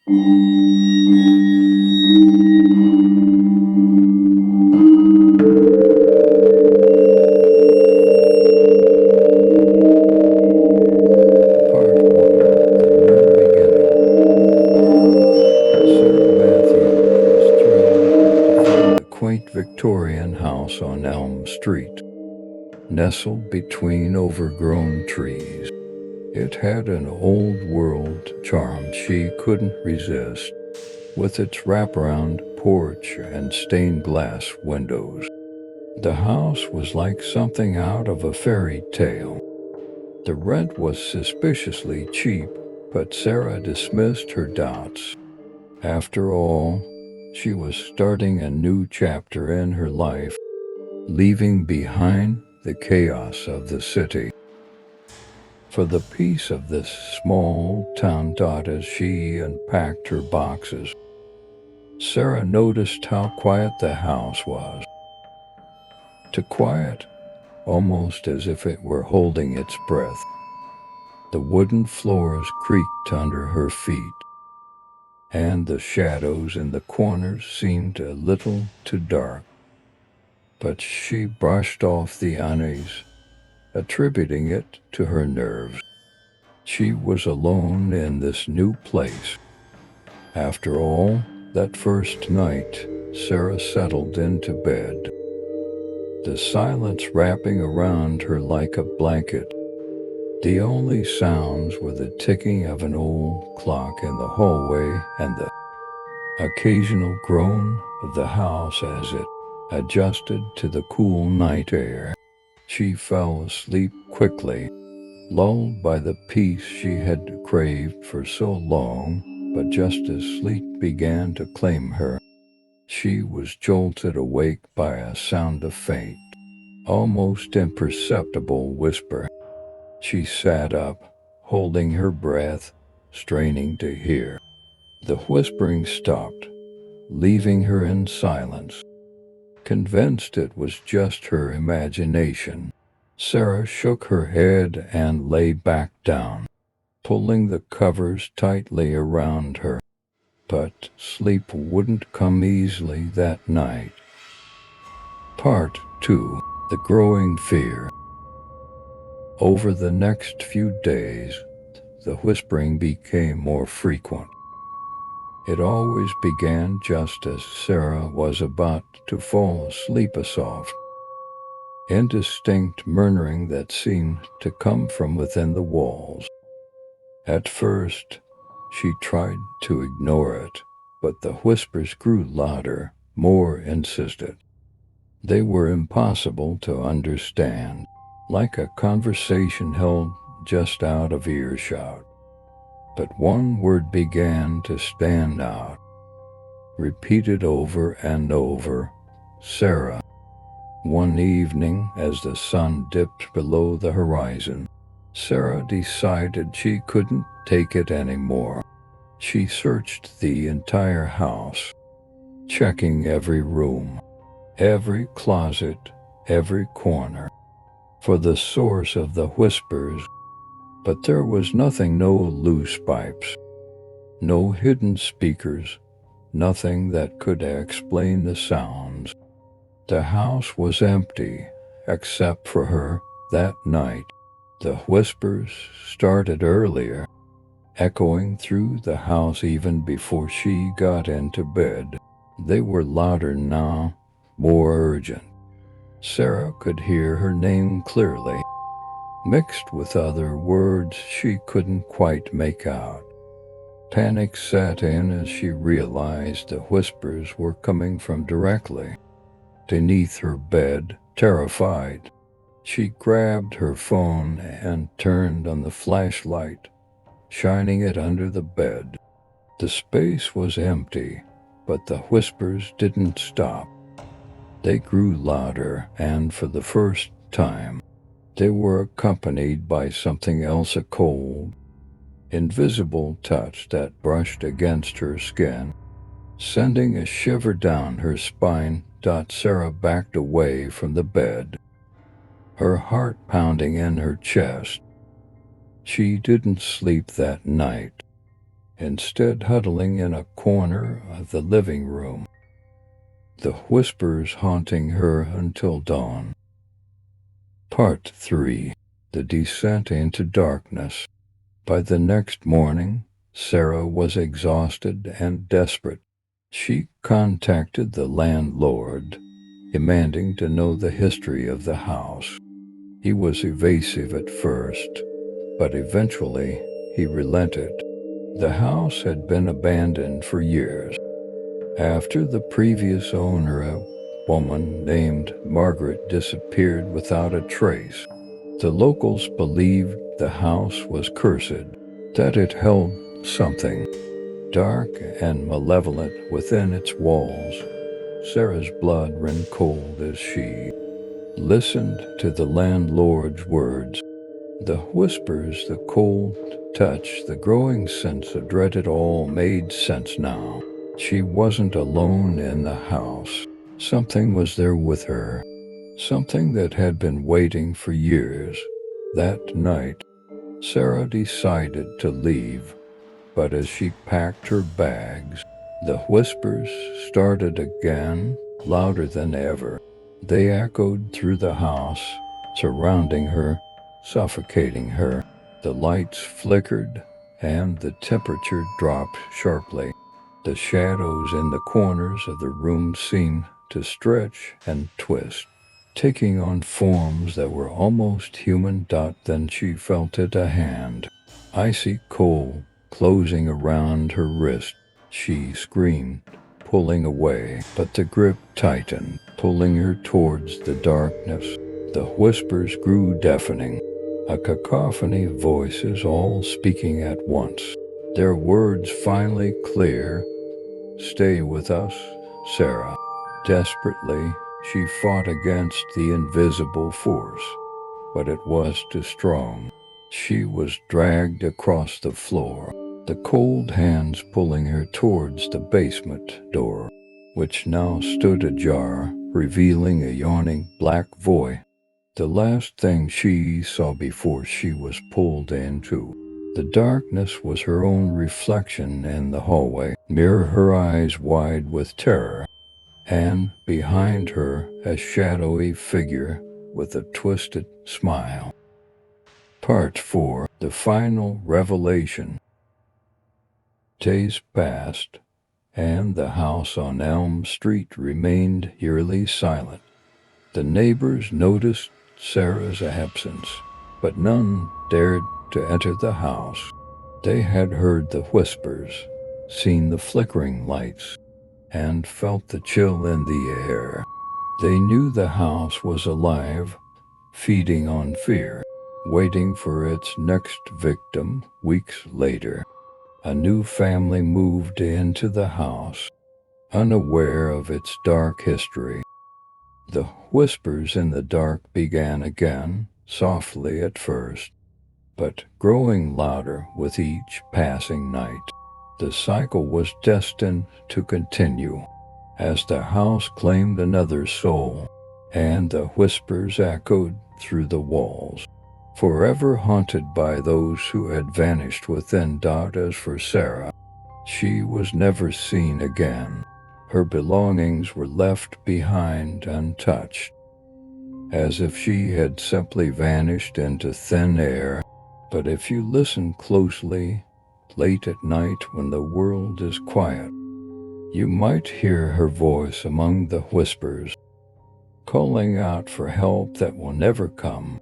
Part 1. The New Beginning. Sarah Matthews was thrilled to find the quaint Victorian house on Elm Street, nestled between overgrown trees. It had an old-world charm she couldn't resist, with its wraparound porch and stained glass windows. The house was like something out of a fairy tale. The rent was suspiciously cheap, but Sarah dismissed her doubts. After all, she was starting a new chapter in her life, leaving behind the chaos of the city. For the peace of this small town dot as she unpacked her boxes, Sarah noticed how quiet the house was. Too quiet, almost as if it were holding its breath. The wooden floors creaked under her feet, and the shadows in the corners seemed a little too dark. But she brushed off the unease, attributing it to her nerves. She was alone in this new place. After all, that first night, Sarah settled into bed, the silence wrapping around her like a blanket. The only sounds were the ticking of an old clock in the hallway and the occasional groan of the house as it adjusted to the cool night air. She fell asleep quickly, lulled by the peace she had craved for so long, but just as sleep began to claim her, she was jolted awake by a sound of faint, almost imperceptible whisper. She sat up, holding her breath, straining to hear. The whispering stopped, leaving her in silence. Convinced it was just her imagination, Sarah shook her head and lay back down, pulling the covers tightly around her. But sleep wouldn't come easily that night. Part 2. The Growing Fear. Over the next few days, the whispering became more frequent. It always began just as Sarah was about to fall asleep, a soft, indistinct murmuring that seemed to come from within the walls. At first, she tried to ignore it, but the whispers grew louder, more insistent. They were impossible to understand, like a conversation held just out of earshot. But one word began to stand out, repeated over and over: Sarah. One evening, as the sun dipped below the horizon, Sarah decided she couldn't take it anymore. She searched the entire house, checking every room, every closet, every corner, for the source of the whispers. But there was nothing, no loose pipes, no hidden speakers, nothing that could explain the sounds. The house was empty, except for her that night. The whispers started earlier, echoing through the house even before she got into bed. They were louder now, more urgent. Sarah could hear her name clearly, mixed with other words she couldn't quite make out. Panic set in as she realized the whispers were coming from directly beneath her bed. Terrified, she grabbed her phone and turned on the flashlight, shining it under the bed. The space was empty, but the whispers didn't stop. They grew louder, and for the first time, they were accompanied by something else, a cold, invisible touch that brushed against her skin, sending a shiver down her spine. Sarah backed away from the bed, her heart pounding in her chest. She didn't sleep that night. instead huddling in a corner of the living room, the whispers haunting her until dawn. Part 3. The Descent into Darkness. By the next morning, Sarah was exhausted and desperate. She contacted the landlord, demanding to know the history of the house. He was evasive at first, but eventually he relented. The house had been abandoned for years. After the previous owner, a woman named Margaret, disappeared without a trace, the locals believed the house was cursed, that it held something dark and malevolent within its walls. Sarah's blood ran cold as she listened to the landlord's words. The whispers, the cold touch, the growing sense of dread, it all made sense now. She wasn't alone in the house. Something was there with her. Something that had been waiting for years. That night, Sarah decided to leave. But as she packed her bags, the whispers started again, louder than ever. They echoed through the house, surrounding her, suffocating her. The lights flickered, and the temperature dropped sharply. The shadows in the corners of the room seemed to stretch and twist, taking on forms that were almost human. Then she felt it, a hand, icy cold, closing around her wrist. She screamed, pulling away, but the grip tightened, pulling her towards the darkness. The whispers grew deafening, a cacophony of voices all speaking at once. Their words finally clear. "Stay with us, Sarah." Desperately, she fought against the invisible force, but it was too strong. She was dragged across the floor, the cold hands pulling her towards the basement door, which now stood ajar, revealing a yawning black void. The last thing she saw before she was pulled into the darkness was her own reflection in the hallway, her eyes wide with terror, and behind her a shadowy figure with a twisted smile. Part 4. The Final Revelation. Days passed, and the house on Elm Street remained eerily silent. The neighbors noticed Sarah's absence, but none dared to enter the house. They had heard the whispers, seen the flickering lights, and felt the chill in the air. They knew the house was alive, feeding on fear, waiting for its next victim. Weeks later, a new family moved into the house, unaware of its dark history. The whispers in the dark began again, softly at first, but growing louder with each passing night. The cycle was destined to continue, as the house claimed another soul, and the whispers echoed through the walls, forever haunted by those who had vanished within. As for Sarah, she was never seen again. Her belongings were left behind untouched, as if she had simply vanished into thin air. But if you listen closely, late at night when the world is quiet, you might hear her voice among the whispers, calling out for help that will never come.